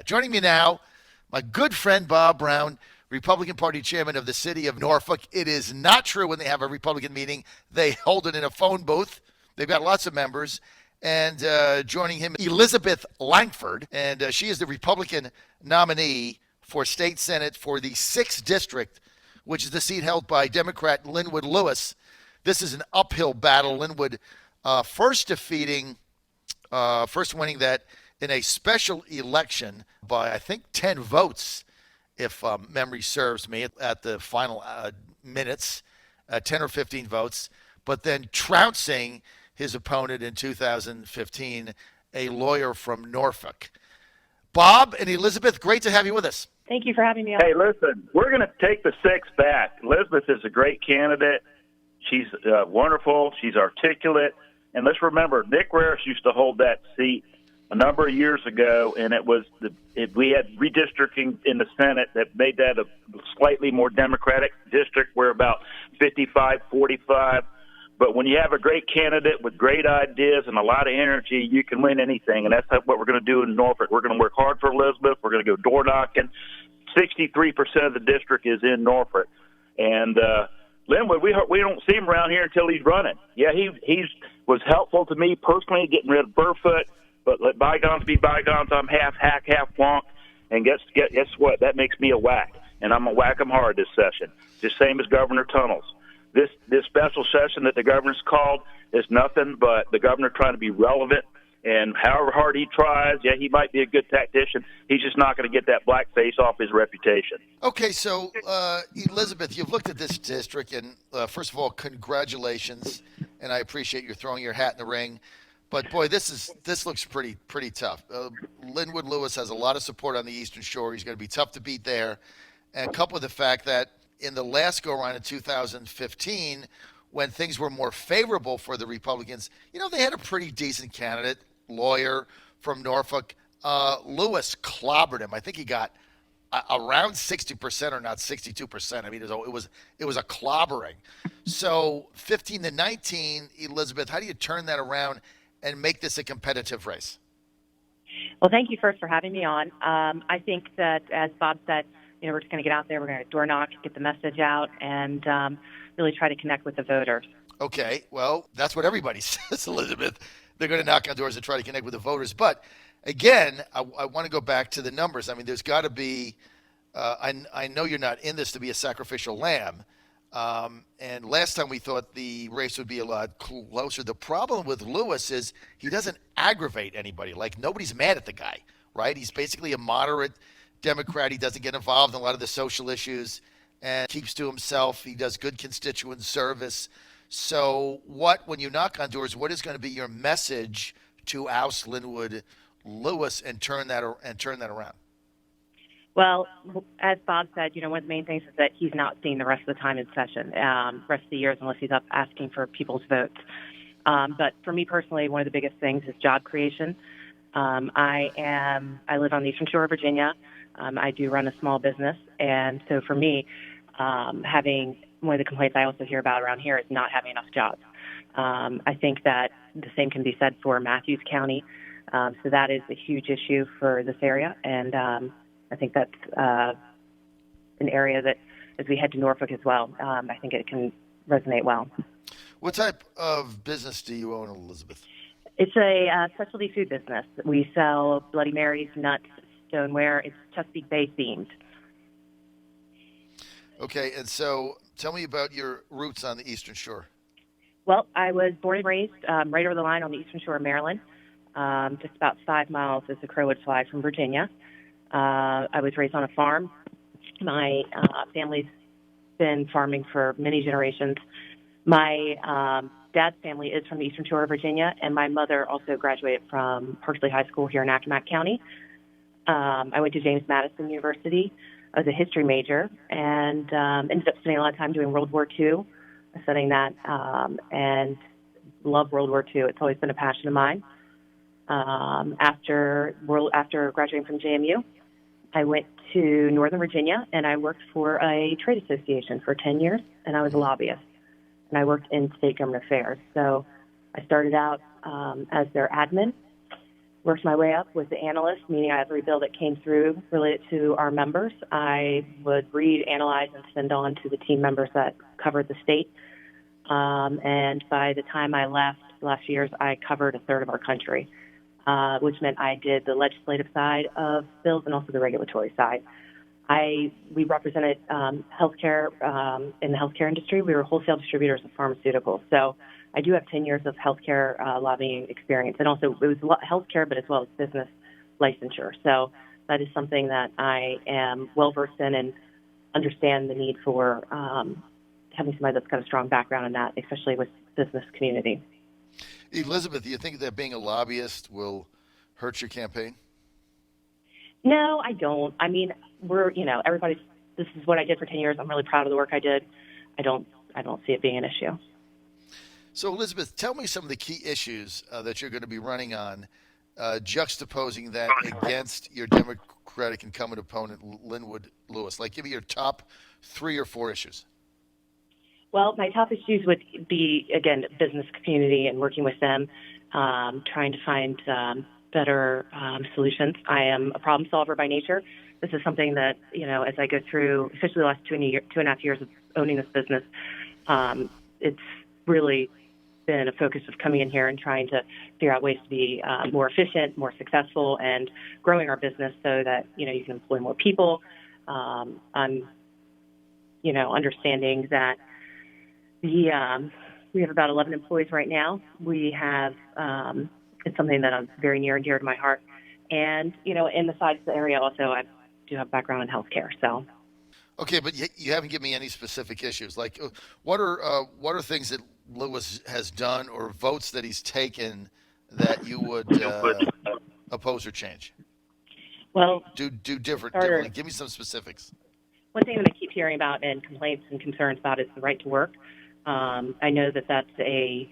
Joining me now, my good friend Bob Brown, Republican Party chairman of the city of Norfolk. It is not true when they have a Republican meeting, they hold it in a phone booth. They've got lots of members. And joining him, Elizabeth Langford, and she is the Republican nominee for state senate for the 6th district, which is the seat held by Democrat Linwood Lewis. This is an uphill battle. Linwood first winning that in a special election by, I think, 10 votes, if memory serves me, at the final minutes, 10 or 15 votes, but then trouncing his opponent in 2015, a lawyer from Norfolk. Bob and Elizabeth, great to have you with us. Thank you for having me on. Hey, listen, we're going to take the 6 back. Elizabeth is a great candidate. She's wonderful. She's articulate. And let's remember, Nick Raris used to hold that seat a number of years ago, and we had redistricting in the Senate that made that a slightly more Democratic district. We're about 55-45. But when you have a great candidate with great ideas and a lot of energy, you can win anything, and that's what we're going to do in Norfolk. We're going to work hard for Elizabeth. We're going to go door knocking. 63% of the district is in Norfolk. And Linwood, we don't see him around here until he's running. Yeah, he was helpful to me personally, getting rid of Burfoot, but let bygones be bygones. I'm half hack, half flunk, and guess what? That makes me a whack, and I'm going to whack him hard this session, just same as Governor Tunnels. This special session that the governor's called is nothing but the governor trying to be relevant, and however hard he tries, yeah, he might be a good tactician. He's just not going to get that blackface off his reputation. Okay, so Elizabeth, you've looked at this district, and first of all, congratulations, and I appreciate you throwing your hat in the ring. But boy, this looks pretty tough. Linwood Lewis has a lot of support on the Eastern Shore. He's going to be tough to beat there, and coupled with the fact that in the last go-around in 2015, when things were more favorable for the Republicans, they had a pretty decent candidate, lawyer from Norfolk. Lewis clobbered him. I think he got around 60% or not 62%. I mean, it was a clobbering. So 15-19, Elizabeth, how do you turn that around and make this a competitive race? Well, thank you first for having me on. I think that, as Bob said, we're just going to get out there, we're going to door knock, get the message out, and really try to connect with the voters. Okay, well, that's what everybody says, Elizabeth. They're going to knock on doors and try to connect with the voters. But, again, I want to go back to the numbers. I mean, there's got to be I know you're not in this to be a sacrificial lamb. And last time we thought the race would be a lot closer. The problem with Lewis is he doesn't aggravate anybody. Like, nobody's mad at the guy, right? He's basically a moderate Democrat. He doesn't get involved in a lot of the social issues and keeps to himself. He does good constituent service. So when you knock on doors, what is going to be your message to oust Linwood Lewis and turn that around? Well, as Bob said, one of the main things is that he's not seeing the rest of the time in session, rest of the years, unless he's up asking for people's votes. But for me personally, one of the biggest things is job creation. I live on the Eastern Shore of Virginia. I do run a small business, and so for me, having one of the complaints I also hear about around here is not having enough jobs. I think that the same can be said for Matthews County, so that is a huge issue for this area, and I think that's an area that, as we head to Norfolk as well, I think it can resonate well. What type of business do you own, Elizabeth? It's a specialty food business. We sell Bloody Marys, nuts, stoneware. It's Chesapeake Bay themed. Okay, and so tell me about your roots on the Eastern Shore. Well, I was born and raised right over the line on the Eastern Shore of Maryland, just about 5 miles as the crow would fly from Virginia. I was raised on a farm. My family's been farming for many generations. My dad's family is from the Eastern Shore of Virginia, and my mother also graduated from Parsley High School here in Accomack County. I went to James Madison University. I was a history major and ended up spending a lot of time doing World War II, studying that, and love World War II. It's always been a passion of mine. After graduating from JMU, I went to Northern Virginia, and I worked for a trade association for 10 years, and I was a lobbyist. And I worked in state government affairs. So I started out as their admin, worked my way up, was the analyst, meaning every bill that came through related to our members, I would read, analyze, and send on to the team members that covered the state. And by the time I left the last few years, I covered a third of our country, which meant I did the legislative side of bills and also the regulatory side. We represented healthcare in the healthcare industry. We were wholesale distributors of pharmaceuticals. So I do have 10 years of healthcare lobbying experience, and also it was healthcare, but as well as business licensure. So that is something that I am well versed in and understand the need for having somebody that's got a strong background in that, especially with business community. Elizabeth, do you think that being a lobbyist will hurt your campaign? No, I don't. I mean, this is what I did for 10 years. I'm really proud of the work I did. I don't see it being an issue. So, Elizabeth, tell me some of the key issues that you're going to be running on, juxtaposing that against your Democratic incumbent opponent, Linwood Lewis. Like, give me your top 3 or 4 issues. Well, my top issues would be, again, business community and working with them, trying to find better solutions. I am a problem solver by nature. This is something that, as I go through, especially the last 2.5 years of owning this business, it's really been a focus of coming in here and trying to figure out ways to be more efficient, more successful, and growing our business so that, you can employ more people. I'm, understanding that we have about 11 employees right now. We have, it's something that is very near and dear to my heart. And, in the sides of the area also, I do have background in healthcare, so. Okay, but you haven't given me any specific issues. Like, what are things that Lewis has done or votes that he's taken that you would oppose or change? Well, do differently. Give me some specifics. One thing that I keep hearing about and complaints and concerns about is the right to work. I know that that's a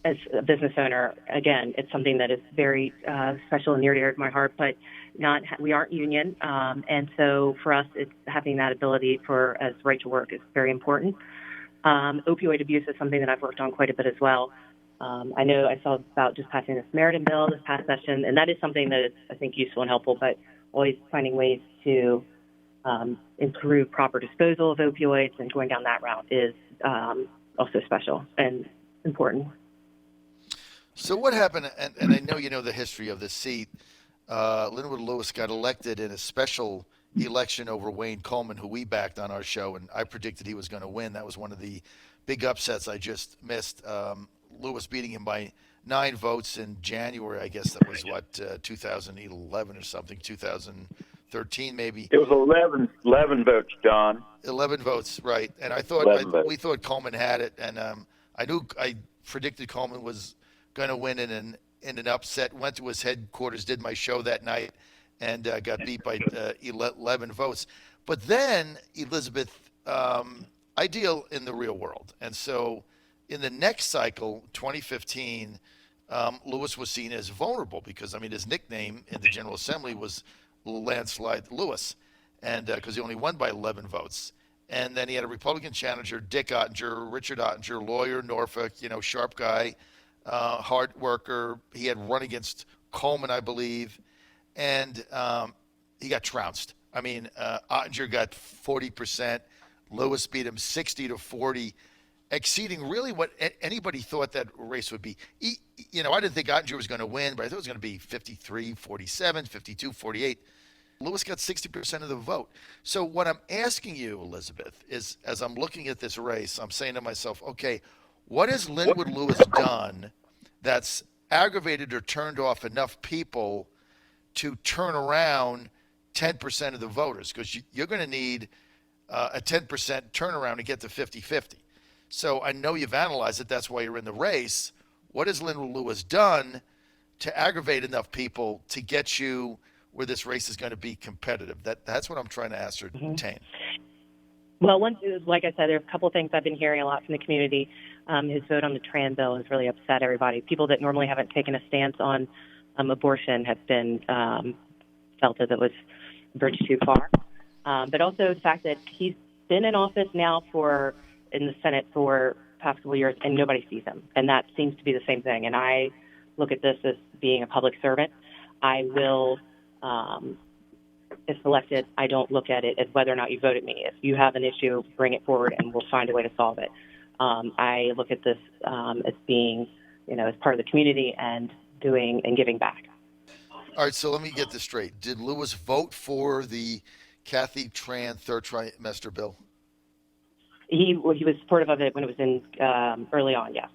as a business owner, again, it's something that is very special and near to my heart, but we aren't union. And so for us, it's having that ability as right to work is very important. Opioid abuse is something that I've worked on quite a bit as well. I know I saw about just passing the Samaritan bill this past session, and that is something that is, I think, useful and helpful, but always finding ways to improve proper disposal of opioids and going down that route is also special and important. So what happened, and I know you know the history of this seat, Linwood Lewis got elected in a special election over Wayne Coleman, who we backed on our show, and I predicted he was going to win. That was one of the big upsets I just missed. Lewis beating him by 9 votes in January, I guess that was, 2011 or something, 2013 maybe. It was 11 votes, John. 11 votes, right. And we thought Coleman had it, and I predicted Coleman was going to win in an upset, went to his headquarters, did my show that night, and got beat by 11 votes. But then, Elizabeth, I deal in the real world. And so in the next cycle, 2015, Lewis was seen as vulnerable because, his nickname in the General Assembly was Landslide Lewis, and because he only won by 11 votes. And then he had a Republican challenger, Richard Ottinger, lawyer, Norfolk, sharp guy, hard worker. He had run against Coleman, I believe, and he got trounced. Ottinger got 40%. Lewis beat him 60-40, exceeding really what anybody thought that race would be. I didn't think Ottinger was going to win, but I thought it was going to be 53-47, 52-48. Lewis got 60% of the vote. So what I'm asking you, Elizabeth, is as I'm looking at this race, I'm saying to myself, okay, what has Linwood Lewis done that's aggravated or turned off enough people to turn around 10% of the voters? Because you're going to need a 10% turnaround to get to 50-50. So I know you've analyzed it. That's why you're in the race. What has Linwood Lewis done to aggravate enough people to get you where this race is going to be competitive? That's what I'm trying to ascertain. Mm-hmm. Well, like I said, there are a couple of things I've been hearing a lot from the community. His vote on the Tran bill has really upset everybody. People that normally haven't taken a stance on abortion have been felt that it was a bridge too far. But also the fact that he's been in office now in the Senate for the past couple of years, and nobody sees him. And that seems to be the same thing. And I look at this as being a public servant. I will, if selected, I don't look at it as whether or not you voted me. If you have an issue, bring it forward and we'll find a way to solve it. I look at this as being, as part of the community and doing and giving back. All right, so let me get this straight. Did Lewis vote for the Kathy Tran third trimester bill? He was supportive of it when it was in early on, yes.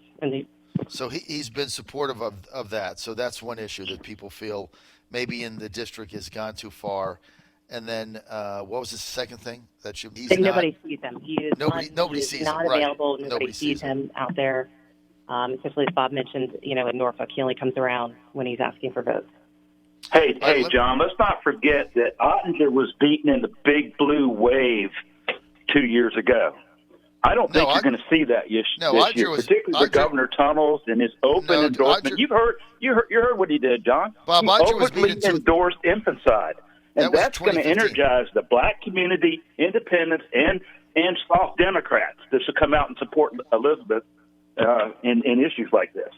So he's been supportive of that. So that's one issue that people feel maybe in the district has gone too far. And then what was the second thing that nobody sees him. Nobody sees him. Not available. Right. Nobody sees him out there. Especially as Bob mentioned, in Norfolk, he only comes around when he's asking for votes. Hey, John, let's not forget that Ottinger was beaten in the big blue wave 2 years ago. I don't think you're going to see that this year, particularly with Governor Tunnels and his open endorsement. You heard what he did, John. Bob, he openly endorsed infanticide. And that's going to energize the black community, independents, and soft Democrats that should come out and support Elizabeth in issues like this.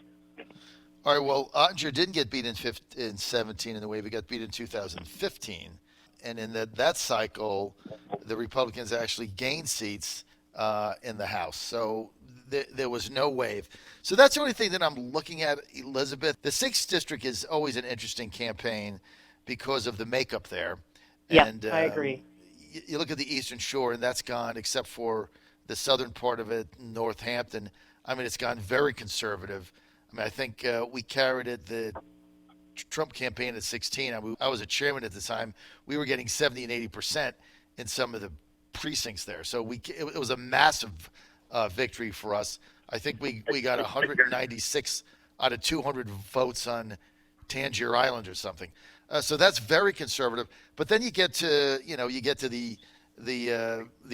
All right, well, Ottinger didn't get beat in 17 in the wave. He got beat in 2015. And in that cycle, the Republicans actually gained seats in the House. So there was no wave. So that's the only thing that I'm looking at, Elizabeth. The 6th District is always an interesting campaign because of the makeup there. Yeah, and, I agree. You look at the Eastern Shore, and that's gone, except for the southern part of it, Northampton. I mean, it's gone very conservative. I mean, I think we carried it, the Trump campaign at 16. I was a chairman at the time. We were getting 70 and 80% in some of the precincts there. So it was a massive victory for us. I think we got 196 out of 200 votes on Tangier Island or something. So that's very conservative. But then you get to the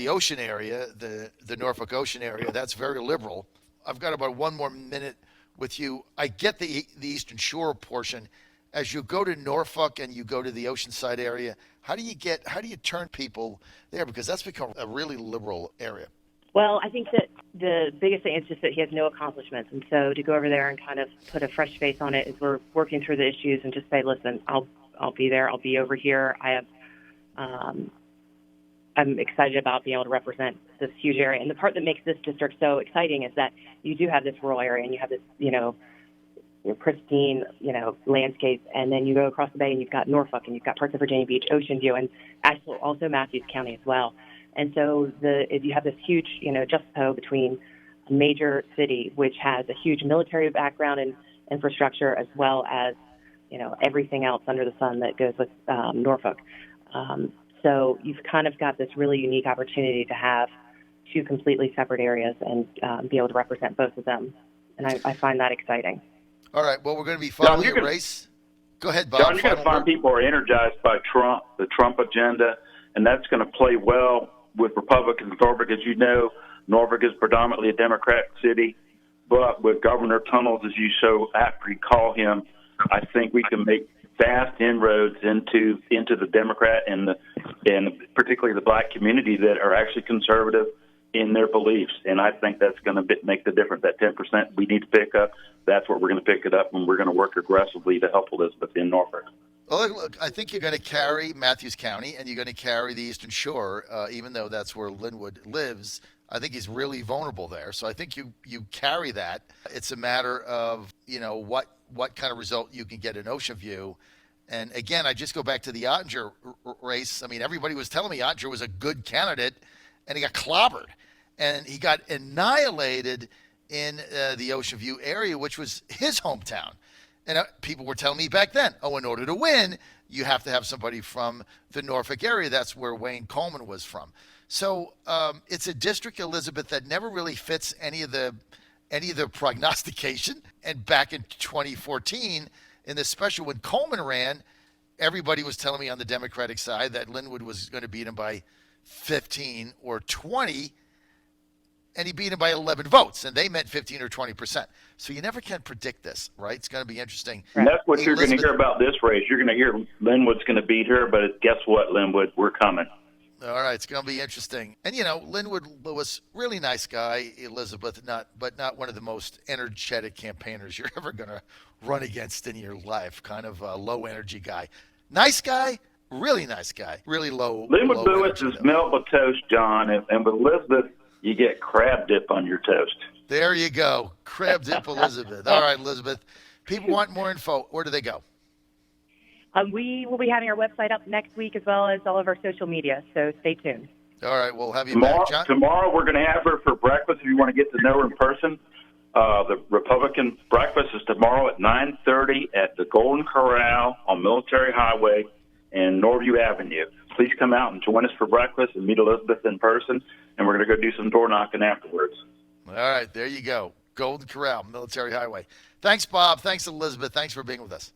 ocean area, the Norfolk Ocean area. That's very liberal. I've got about one more minute with you. I get the Eastern Shore portion. As you go to Norfolk and you go to the Oceanside area, how do you turn people there? Because that's become a really liberal area. Well, I think that the biggest thing is just that he has no accomplishments. And so to go over there and kind of put a fresh face on it as we're working through the issues and just say, listen, I'll be there. I'll be over here. I'm excited about being able to represent this huge area. And the part that makes this district so exciting is that you do have this rural area and you have this, pristine, landscape. And then you go across the bay and you've got Norfolk and you've got parts of Virginia Beach, Ocean View, and actually also Matthews County as well. And so if you have this huge, juxtaposition between a major city, which has a huge military background and infrastructure, as well as, everything else under the sun that goes with Norfolk. So you've kind of got this really unique opportunity to have two completely separate areas and be able to represent both of them. And I find that exciting. All right. Well, we're going to be following the race. Go ahead, Bob. John, you're going to find people are energized by Trump, the Trump agenda, and that's going to play well with Republicans. Norfolk, as you know, Norfolk is predominantly a Democrat city, but with Governor Tunnels, as you so aptly call him, I think we can make vast inroads into the Democrat and particularly the black community that are actually conservative in their beliefs. And I think that's going to make the difference. That 10% we need to pick up, that's what we're going to pick it up, and we're going to work aggressively to help Elizabeth in Norfolk. Well, look, I think you're going to carry Matthews County and you're going to carry the Eastern Shore, even though that's where Linwood lives. I think he's really vulnerable there. So I think you carry that. It's a matter of, what kind of result you can get in Ocean View. And again, I just go back to the Ottinger race. I mean, everybody was telling me Ottinger was a good candidate, and he got clobbered. And he got annihilated in the Ocean View area, which was his hometown. And people were telling me back then, in order to win, you have to have somebody from the Norfolk area. That's where Wayne Coleman was from. So it's a district, Elizabeth, that never really fits any of the prognostication. And back in 2014, in the special when Coleman ran, everybody was telling me on the Democratic side that Linwood was going to beat him by 15 or 20, and he beat him by 11 votes, and they meant 15 or 20%. So you never can predict this, right? It's going to be interesting. And that's what you're going to hear about this race. You're going to hear Linwood's going to beat her, but guess what, Linwood? We're coming. All right, it's going to be interesting. And Linwood Lewis, really nice guy. Elizabeth, not one of the most energetic campaigners you're ever going to run against in your life. Kind of a low energy guy. Nice guy, really nice guy. Really low. Linwood low Lewis energy, is milk with toast, John, and with Elizabeth, you get crab dip on your toast. There you go, crab dip, Elizabeth. All right, Elizabeth. People want more info. Where do they go? We will be having our website up next week as well as all of our social media, so stay tuned. All right, we'll have you Tomorrow, back, John. tomorrow we're going to have her for breakfast if you want to get to know her in person. The Republican breakfast is tomorrow at 9:30 at the Golden Corral on Military Highway and Norview Avenue. Please come out and join us for breakfast and meet Elizabeth in person, and we're going to go do some door knocking afterwards. All right, there you go. Golden Corral, Military Highway. Thanks, Bob. Thanks, Elizabeth. Thanks for being with us.